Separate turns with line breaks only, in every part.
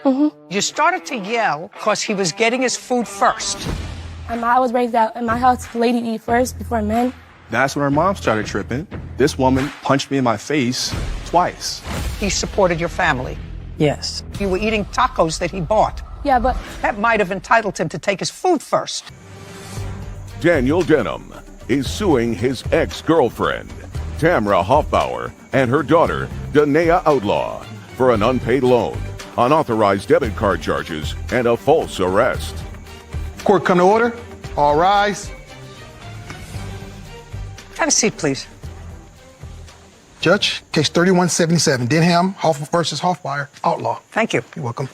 You started to yell because he was getting his food first.
I was raised out in my house, lady eat first before men.
That's when our mom started tripping. This woman punched me in my face twice.
He supported your family.
Yes.
You were eating tacos that he bought.
Yeah, but
That might have entitled him to take his food first.
Daniel Denim is suing his ex-girlfriend, Tamara Hoffbauer, and her daughter, Danae Outlaw, for an unpaid loan, unauthorized debit card charges, and a false arrest.
Court come to order. All rise.
Have a seat, please.
Judge, case 3177, Denham versus Hoffbauer, outlaw.
Thank you.
You're welcome.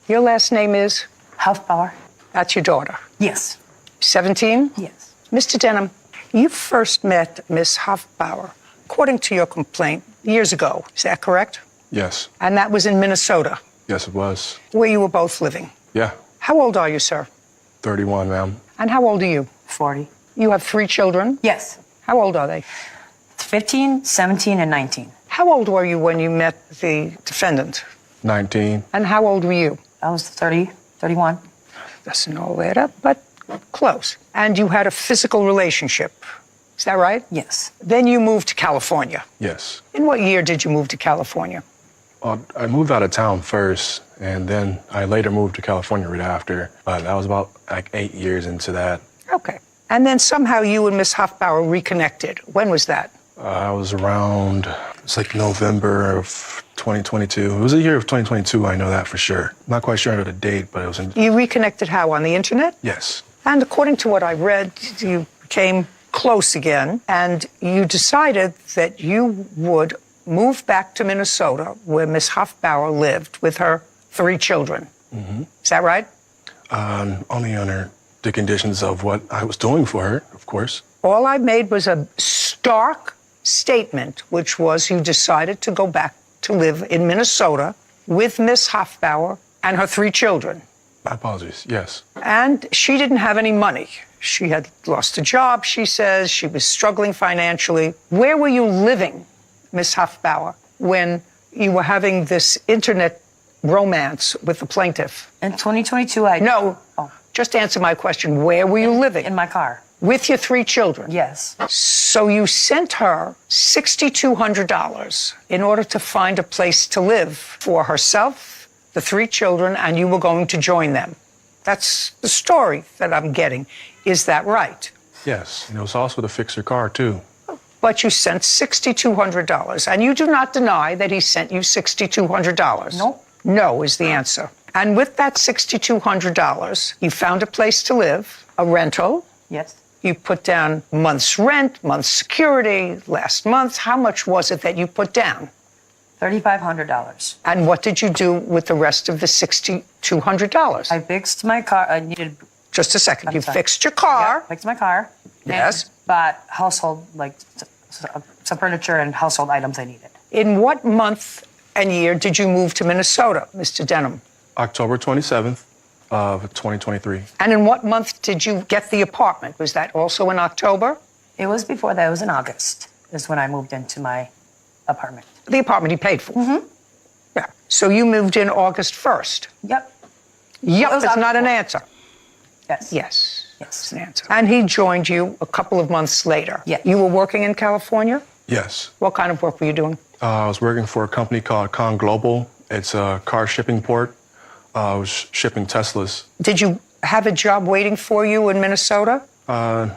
Your last name is?
Hoffbauer?
That's your daughter.
Yes.
17?
Yes.
Mr. Denim, you first met Miss Hoffbauer, according to your complaint, years ago. Is that correct?
Yes.
And that was in Minnesota,
Yes, it was.
where you were both living.
Yeah.
How old are you, sir?
31, ma'am.
And how old are you?
40.
You have 3 children?
Yes.
How old are they?
15, 17, and 19.
How old were you when you met the defendant?
19.
And how old were you?
I was 30, 31.
Doesn't all add up, but close. And you had a physical relationship. Is that right?
Yes.
Then you moved to California.
Yes.
In what year did you move to California?
I moved out of town first, and then I later moved to California right after. But that was about like 8 years into that.
Okay. And then somehow you and Miss Hoffbauer reconnected. When was that?
I was around, it's like November of 2022. It was a year of 2022, I know that for sure. Not quite sure of the date, but it was in...
You reconnected how? On the internet?
Yes.
And according to what I read, you became close again, and you decided that you would move back to Minnesota, where Miss Hoffbauer lived with her 3 children. Mm-hmm. Is that right?
Only under the conditions of what I was doing for her, of course.
All I made was a stark statement, which was you decided to go back to live in Minnesota with Miss Hoffbauer and her 3 children.
My apologies, yes.
And she didn't have any money. She had lost a job, she says. She was struggling financially. Where were you living, Miss Hoffbauer, when you were having this internet romance with the plaintiff?
In 2022, I...
No.
Oh.
Just answer my question. Where were you living?
In my car.
With your 3 children?
Yes.
So you sent her $6,200 in order to find a place to live for herself, the 3 children, and you were going to join them. That's the story that I'm getting. Is that right?
Yes, and it was also to fix her car, too.
But you sent $6,200, and you do not deny that he sent you $6,200.
No.
No is the answer. And with that $6,200, you found a place to live, a rental.
Yes.
You put down month's rent, month's security, last month. How much was it that you put down?
$3,500.
And what did you do with the rest of the $6,200?
I fixed my car. I needed...
Just a second.
I'm
You
sorry.
fixed your car.
Yeah, fixed my car.
Yes.
And bought household, like, some furniture and household items I needed.
In what month and year did you move to Minnesota, Mr. Denim?
October 27th of 2023.
And in what month did you get the apartment? Was that also in October?
It was before that. It was in August, is when I moved into my apartment.
The apartment he paid for? Mm-hmm. Yeah. So you moved in August 1st?
Yep.
Yep,
was
it's not an
October.
answer.
Yes.
Yes.
Yes.
It's an answer. And he joined you a couple of months later.
Yes.
You were working in California?
Yes.
What kind of work were you doing?
I was working for a company called Con Global. It's a car shipping port. I was shipping Teslas.
Did you have a job waiting for you in Minnesota?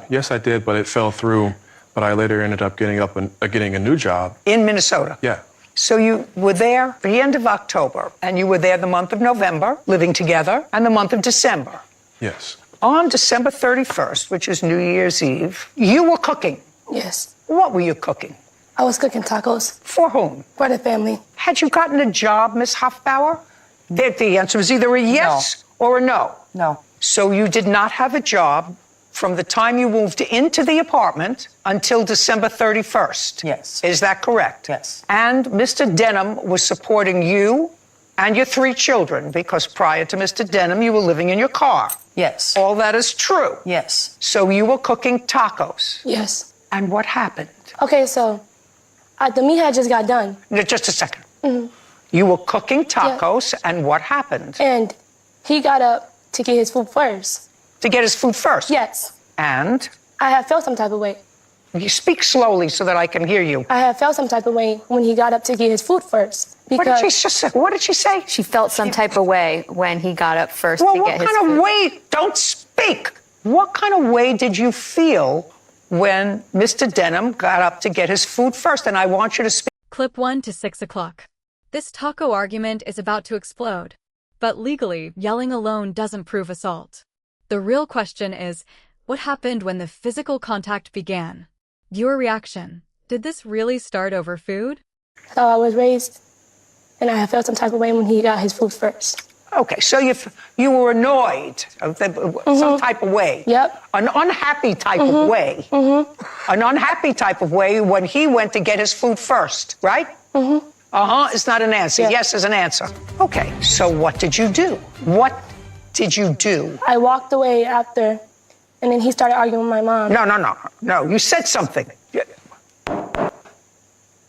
Yes, I did, but it fell through. But I later ended up getting a new job.
In Minnesota?
Yeah.
So you were there at the end of October, and you were there the month of November, living together, and the month of December.
Yes.
On December 31st, which is New Year's Eve, you were cooking.
yes,
What were you cooking?
I was cooking tacos
For whom?
for the family.
Had you gotten a job, Miss Hoffbauer? The answer was either a yes or a no.
No.
So you did not have a job from the time you moved into the apartment until December 31st.
Yes.
Is that correct?
Yes.
And Mr. Denim was supporting you and your 3 children, because prior to Mr. Denim, you were living in your car.
Yes.
All that is true.
Yes.
So you were cooking tacos.
Yes.
And what happened?
Okay, so the meat had just got done.
No, just a second. You were cooking tacos, and what happened?
And he got up to get his food first.
To get his food first?
Yes.
And?
I had felt some type of way.
You speak slowly so that I can hear you.
I had felt some type of way when he got up to get his food first.
What did she say? What did she say?
She felt some type of way when he got up first
Well,
to
what
get his
kind
food.
of way? Don't speak. What kind of way did you feel when Mr. Denim got up to get his food first? And I want you to speak.
Clip 1 to 6 o'clock. This taco argument is about to explode. But legally, yelling alone doesn't prove assault. The real question is, what happened when the physical contact began? Your reaction. Did this really start over food?
So I was raised, and I had felt some type of way when he got his food first.
Okay, so you were annoyed, some type of way.
Yep.
An unhappy type of way. An unhappy type of way when he went to get his food first, right? It's not an answer.
Yeah.
Yes is an answer. Okay, so what did you do? What did you do?
I walked away after, and then he started arguing with my mom.
No, you said something.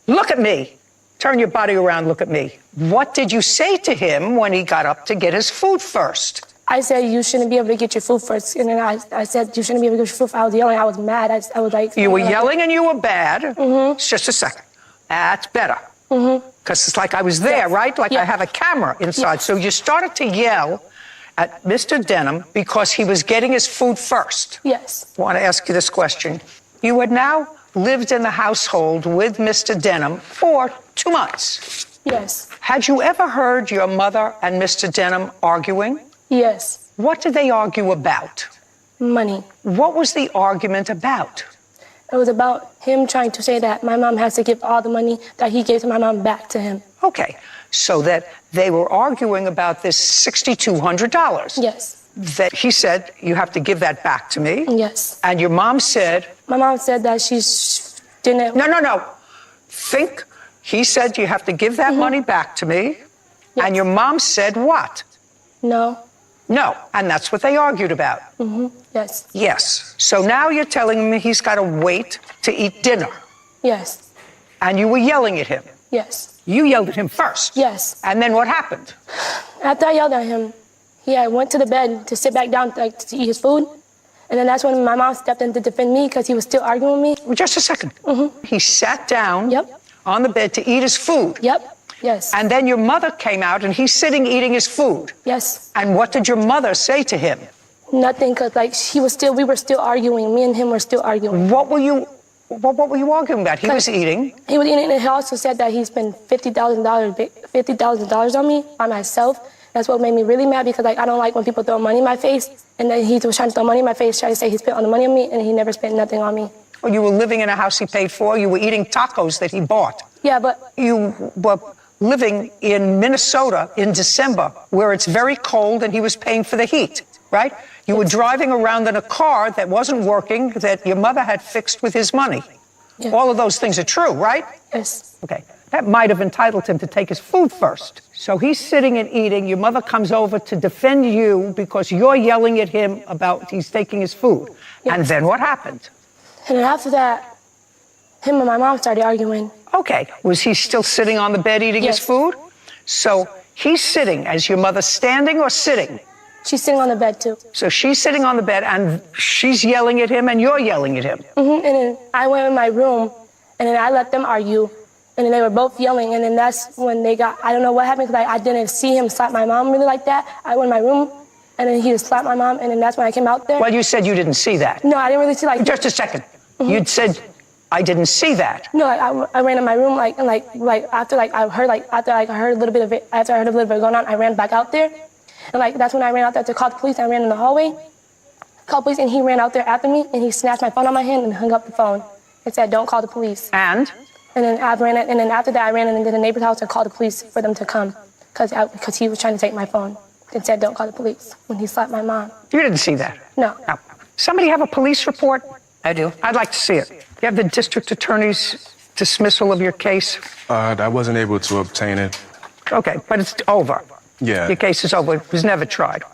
Look at me. Turn your body around, look at me. What did you say to him when he got up to get his food first?
I said, you shouldn't be able to get your food first. And then I said, you shouldn't be able to get your food first. I was yelling, I was mad. I was like...
You were yelling and you were bad. Just a second. That's better. Because it's like I was there, right? Like I have a camera inside. So you started to yell at Mr. Denim because he was getting his food first.
Yes.
I want to ask you this question. You had now lived in the household with Mr. Denim for 2 months.
Yes.
Had you ever heard your mother and Mr. Denim arguing?
Yes.
What did they argue about?
Money.
What was the argument about?
It was about him trying to say that my mom has to give all the money that he gave to my mom back to him.
Okay, so that they were arguing about this $6,200.
Yes.
That he said, you have to give that back to me.
Yes.
And your mom said...
My mom said that she didn't...
No. Think. He said, you have to give that money back to me.
Yes.
And your mom said what?
No.
No. And that's what they argued about.
Yes.
Yes. So now you're telling me he's got to wait to eat dinner.
Yes.
And you were yelling at him.
Yes.
You yelled at him first.
Yes.
And then what happened?
After I yelled at him, he went to the bed to sit back down to eat his food. And then that's when my mom stepped in to defend me because he was still arguing with me.
Just a second. He sat down on the bed to eat his food.
Yep. Yes.
And then your mother came out and he's sitting eating his food.
Yes.
And what did your mother say to him?
Nothing, because we were still arguing. Me and him were still arguing.
What were you arguing about? He was eating.
He was eating, and he also said that he spent $50,000 on me, on myself. That's what made me really mad, because I don't like when people throw money in my face. And then he was trying to throw money in my face, trying to say he spent all the money on me, and he never spent nothing on me.
Well, you were living in a house he paid for. You were eating tacos that he bought.
Yeah, but...
You were living in Minnesota in December, where it's very cold, and he was paying for the heat, right? You were driving around in a car that wasn't working, that your mother had fixed with his money.
Yeah.
All of those things are true, right?
Yes.
Okay. That might have entitled him to take his food first. So he's sitting and eating. Your mother comes over to defend you because you're yelling at him about he's taking his food.
Yes.
And then what happened?
And then after that, him and my mom started arguing.
Okay. Was he still sitting on the bed eating his food? So he's sitting. Is your mother standing or sitting?
She's sitting on the bed, too.
So she's sitting on the bed, and she's yelling at him, and you're yelling at him.
And then I went in my room, and then I let them argue. And then they were both yelling, and then that's when they got... I don't know what happened, because I didn't see him slap my mom really like that. I went in my room, and then he just slapped my mom, and then that's when I came out there.
Well, you said you didn't see that.
No, I didn't really see, like...
Just a second. You'd said, I didn't see that.
No, I ran in my room, after I heard a little bit of it, after I heard a little bit going on, I ran back out there. And that's when I ran out there to call the police. I ran in the hallway, called police, and he ran out there after me, and he snatched my phone out of my hand and hung up the phone and said, "Don't call the police."
And
then after that, I ran into the neighbor's house and called the police for them to come, because he was trying to take my phone and said, "Don't call the police," when he slapped my mom.
You didn't see that?
No.
Somebody have a police report?
I do.
I'd like to see it. You have the district attorney's dismissal of your case?
I wasn't able to obtain it.
Okay, but it's over.
Yeah.
Your case is over. It was never tried.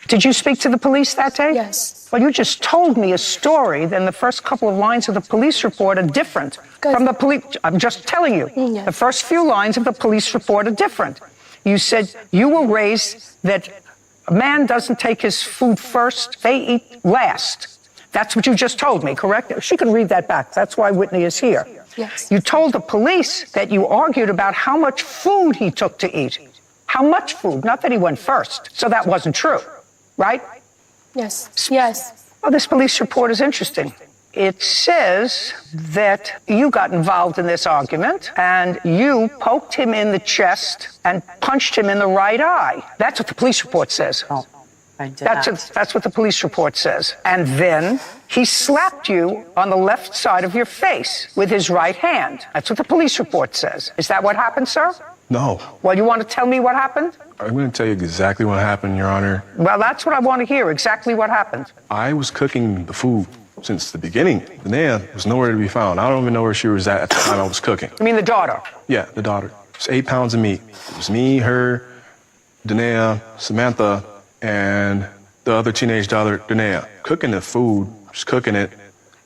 Did you speak to the police that day?
Yes.
Well, you just told me a story, then the first couple of lines of the police report are different from the police. I'm just telling you.
Yes.
The first few lines of the police report are different. You said you were raised that a man doesn't take his food first, they eat last. That's what you just told me, correct? She can read that back. That's why Whitney is here.
Yes.
You told the police that you argued about how much food he took to eat. How much food? Not that he went first. So that wasn't true, right?
Yes. Yes.
Well, this police report is interesting. It says that you got involved in this argument and you poked him in the chest and punched him in the right eye. That's what the police report says.
Oh, I did not.
That's what the police report says. And then he slapped you on the left side of your face with his right hand. That's what the police report says. Is that what happened, sir?
No.
Well, you want to tell me what happened?
I'm going to tell you exactly what happened, Your Honor.
Well, that's what I want to hear, exactly what happened.
I was cooking the food since the beginning. Danae was nowhere to be found. I don't even know where she was at the time I was cooking.
I mean the daughter.
Yeah, the daughter. It's 8 pounds of meat. It was me, her, Danae, Samantha, and the other teenage daughter, Danae. Cooking the food, just cooking it.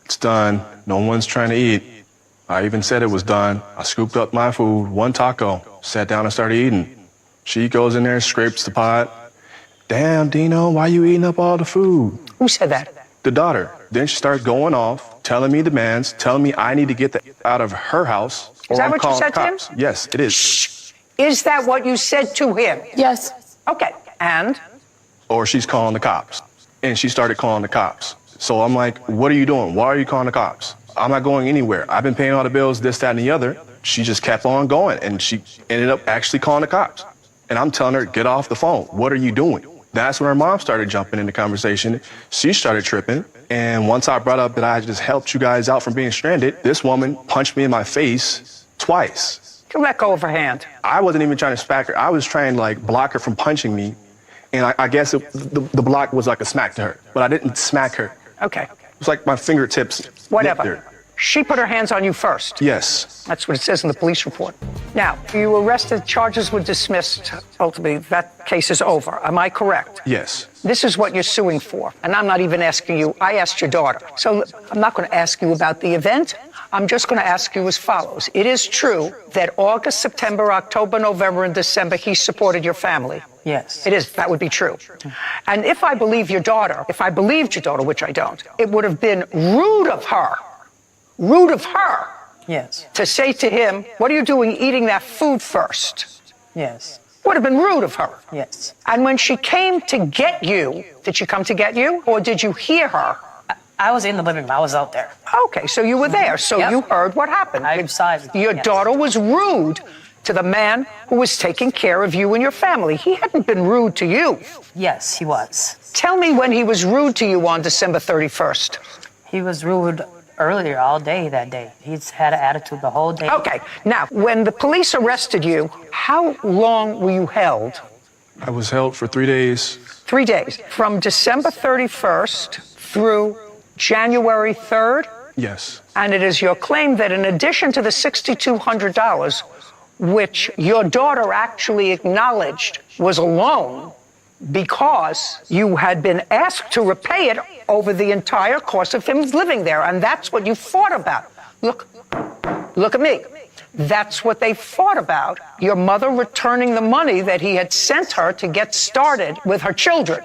It's done. No one's trying to eat. I even said it was done. I scooped up my food, one taco, sat down and started eating. She goes in there, scrapes the pot. Damn, Dino, why you eating up all the food?
Who said that?
The daughter. Then she starts going off, telling me demands, telling me I need to get out of her house.
Is that
I'm
what you
calling
said to him?
cops. Yes, it is.
Is that what you said to him?
Yes.
Okay, and?
Or she's calling the cops. And she started calling the cops. So I'm like, what are you doing? Why are you calling the cops? I'm not going anywhere. I've been paying all the bills, this, that, and the other. She just kept on going, and she ended up actually calling the cops. And I'm telling her, get off the phone. What are you doing? That's when her mom started jumping in the conversation. She started tripping. And once I brought up that I just helped you guys out from being stranded, this woman punched me in my face twice.
Let go of her hand.
I wasn't even trying to smack her. I was trying to block her from punching me. And I guess the block was like a smack to her. But I didn't smack her.
Okay.
It was like my fingertips.
Whatever.
nipped her.
She put her hands on you first.
Yes.
That's what it says in the police report. Now, you were arrested, charges were dismissed. Ultimately, that case is over. Am I correct?
Yes.
This is what you're suing for. And I'm not even asking you. I asked your daughter. So I'm not going to ask you about the event. I'm just going to ask you as follows. It is true that August, September, October, November, and December, he supported your family.
Yes.
It is. That would be true. And if I believe your daughter, if I believed your daughter, which I don't, it would have been rude of her
Yes.
to say to him, what are you doing eating that food first?
Yes.
Would have been rude of her.
Yes.
And when she came to get you, did she come to get you or did you hear her?
I was in the living room. I was out there.
Okay, so you were there. So
Yep.
you heard what happened.
I sided with you,
Your
yes.
daughter was rude to the man who was taking care of you and your family. He hadn't been rude to you.
Yes, he was.
Tell me when he was rude to you on December 31st.
He was rude earlier all day that day. He's had an attitude the whole day.
Okay, now, when the police arrested you, how long were you held?
I was held for 3 days.
3 days. From December 31st through January 3rd?
Yes.
And it is your claim that in addition to the $6,200, which your daughter actually acknowledged was a loan because you had been asked to repay it over the entire course of him living there. And that's what you fought about. Look at me. That's what they fought about. Your mother returning the money that he had sent her to get started with her children.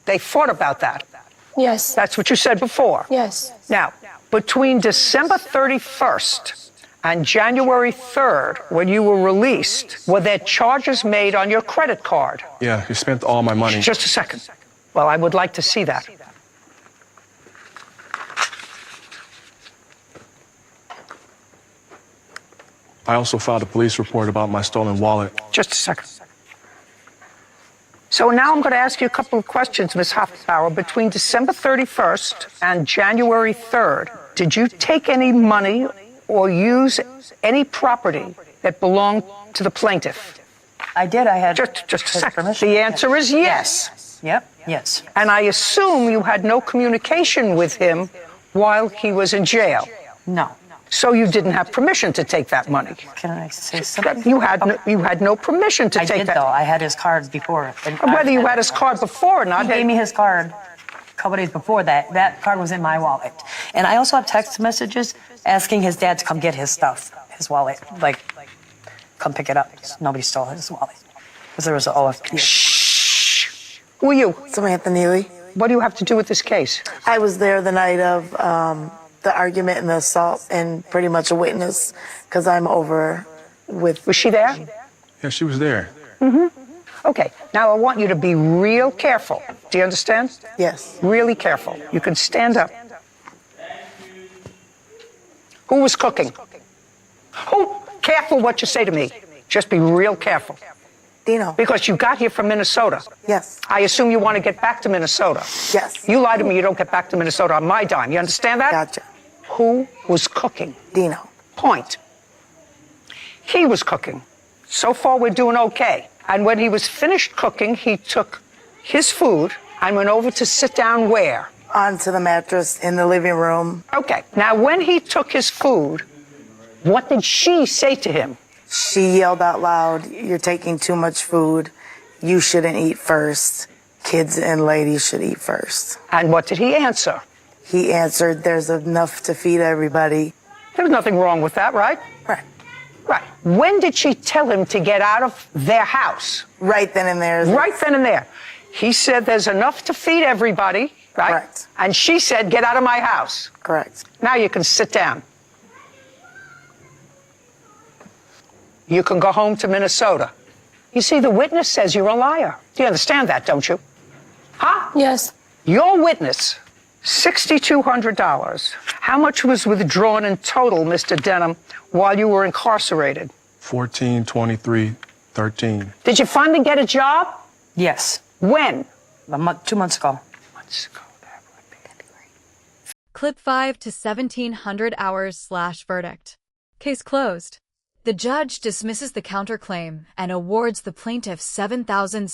They fought about that.
Yes.
That's what you said before.
Yes.
Now, between December 31st and January 3rd, when you were released, were there charges made on your credit card?
Yeah, he spent all my money.
Just a second. Well, I would like to see that.
I also filed a police report about my stolen wallet.
Just a second. So now I'm going to ask you a couple of questions, Ms. Hoffbauer. Between December 31st and January 3rd, did you take any money or use any property that belonged to the plaintiff?
I did. I had
Just a
his
second.
permission.
The answer is yes.
Yep. Yes.
And I assume you had no communication with him while he was in jail.
No.
So you didn't have permission to take that money.
Can I say something?
You had no permission to
I
take
did,
that.
though. I had his card before. And
Whether you had his card before or not.
He gave me his card a couple days before that. That card was in my wallet. And I also have text messages asking his dad to come get his stuff, his wallet. Like, come pick it up. Nobody stole his wallet. Because there was an OFP.
Shh. Who are you?
Samantha Neely.
What do you have to do with this case?
I was there the night of the argument and the assault and pretty much a witness because I'm over with...
Was she there?
Yeah, she was there.
Okay, now I want you to be real careful. Do you understand?
Yes.
Really careful. You can stand up. Who was cooking? Who? Careful what you say to me. Just be real careful.
Dino.
Because you got here from Minnesota.
Yes.
I assume you want to get back to Minnesota.
Yes.
You lie to me, you don't get back to Minnesota on my dime. You understand that?
Gotcha.
Who was cooking?
Dino.
Point. He was cooking. So far, we're doing okay. And when he was finished cooking, he took his food and went over to sit down where?
Onto the mattress in the living room.
Okay. Now, when he took his food, what did she say to him?
She yelled out loud, "You're taking too much food. You shouldn't eat first. Kids and ladies should eat first."
And what did he answer?
He answered, "There's enough to feed everybody."
There was nothing wrong with that, right?
Right.
Right. When did she tell him to get out of their house?
Right then and there.
Right then and there. He said, "There's enough to feed everybody," right?
Correct.
And she said, "Get out of my house."
Correct.
Now you can sit down. You can go home to Minnesota. You see, the witness says you're a liar. Do you understand that, don't you? Huh?
Yes.
Your witness, $6,200. How much was withdrawn in total, Mr. Denim, while you were incarcerated?
14, 23, 13.
Did you finally get a job?
Yes.
When?
2 months ago.
Months ago. That would be February.
Clip 5 to 1,700 hours/verdict. Case closed. The judge dismisses the counterclaim and awards the plaintiff $7,600